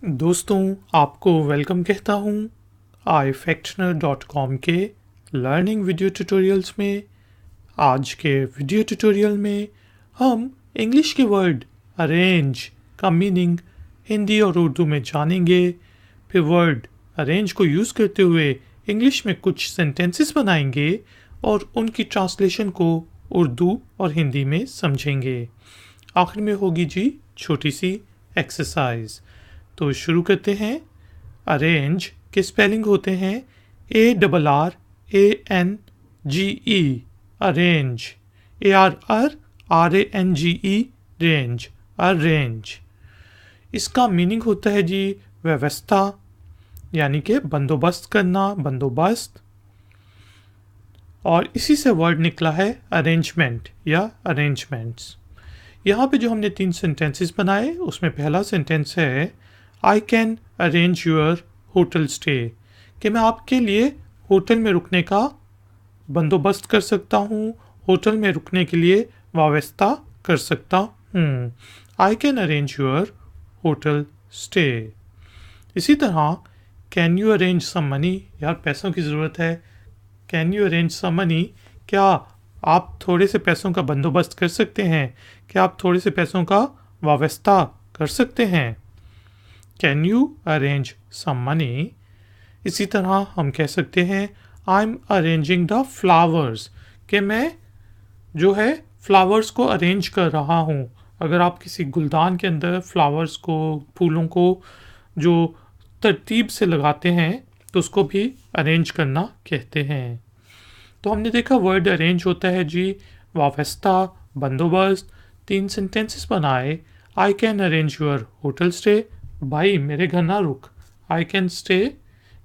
दोस्तों, आपको वेलकम कहता हूँ ifactioner.com के लर्निंग वीडियो ट्यूटोरियल्स में। आज के वीडियो ट्यूटोरियल में हम इंग्लिश के वर्ड अरेंज का मीनिंग हिंदी और उर्दू में जानेंगे। फिर वर्ड अरेंज को यूज़ करते हुए इंग्लिश में कुछ सेंटेंसेस बनाएंगे और उनकी ट्रांसलेशन को उर्दू और हिंदी में समझेंगे। आखिर में होगी जी छोटी सी एक्सरसाइज। तो शुरू करते हैं। अरेंज के स्पेलिंग होते हैं ARRANGE, arrange, ARRANGE, range, arrange. इसका मीनिंग होता है जी व्यवस्था, यानी कि बंदोबस्त करना, बंदोबस्त। और इसी से वर्ड निकला है अरेंजमेंट या अरेंजमेंट्स। यहाँ पे जो हमने 3 सेंटेंसेस बनाए उसमें पहला सेंटेंस है आई can arrange your hotel stay, कि मैं आपके लिए होटल में रुकने का बंदोबस्त कर सकता हूँ, होटल में रुकने के लिए व्यवस्था कर सकता हूँ। I can arrange your hotel stay. इसी तरह can you arrange some money, यार पैसों की ज़रूरत है, can you arrange some money, क्या आप थोड़े से पैसों का बंदोबस्त कर सकते हैं, क्या आप थोड़े से पैसों का व्यवस्था कर सकते हैं। Can you arrange some money. इसी तरह हम कह सकते हैं I am arranging the flowers, कि मैं जो है फ्लावर्स को अरेंज कर रहा हूँ। अगर आप किसी गुलदान के अंदर फ्लावर्स को, फूलों को जो तरतीब से लगाते हैं तो उसको भी अरेंज करना कहते हैं। तो हमने देखा वर्ड अरेंज होता है जी व्यवस्था, बंदोबस्त। 3 सेंटेंसेस बनाए। I can arrange your hotel stay, भाई मेरे घर ना रुक, आई कैन स्टे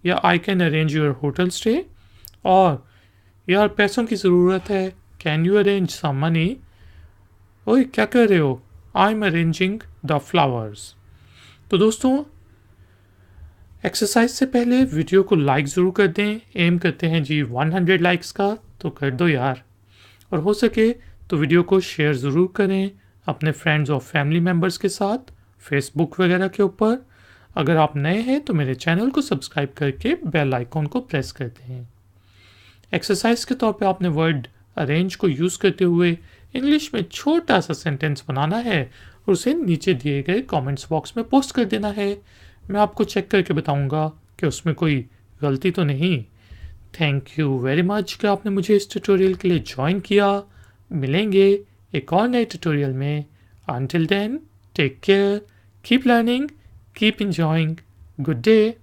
या I can arrange your hotel stay. और यार पैसों की ज़रूरत है, can you arrange some money, ओए क्या कर रहे हो, I am arranging the flowers. तो दोस्तों, एक्सरसाइज से पहले वीडियो को लाइक ज़रूर कर दें। एम करते हैं जी 100 लाइक्स का, तो कर दो यार। और हो सके तो वीडियो को शेयर ज़रूर करें अपने फ्रेंड्स और फैमिली मेम्बर्स के साथ, फेसबुक वगैरह के ऊपर। अगर आप नए हैं तो मेरे चैनल को सब्सक्राइब करके बेल आइकॉन को प्रेस कर दें। एक्सरसाइज के तौर पे आपने वर्ड अरेंज को यूज़ करते हुए इंग्लिश में छोटा सा सेंटेंस बनाना है और उसे नीचे दिए गए कमेंट्स बॉक्स में पोस्ट कर देना है। मैं आपको चेक करके बताऊंगा कि उसमें कोई गलती तो नहीं। थैंक यू वेरी मच कि आपने मुझे इस ट्यूटोरियल के लिए ज्वाइन किया। मिलेंगे एक और नए ट्यूटोरियल में। Until then, take care, keep learning, keep enjoying. Good day.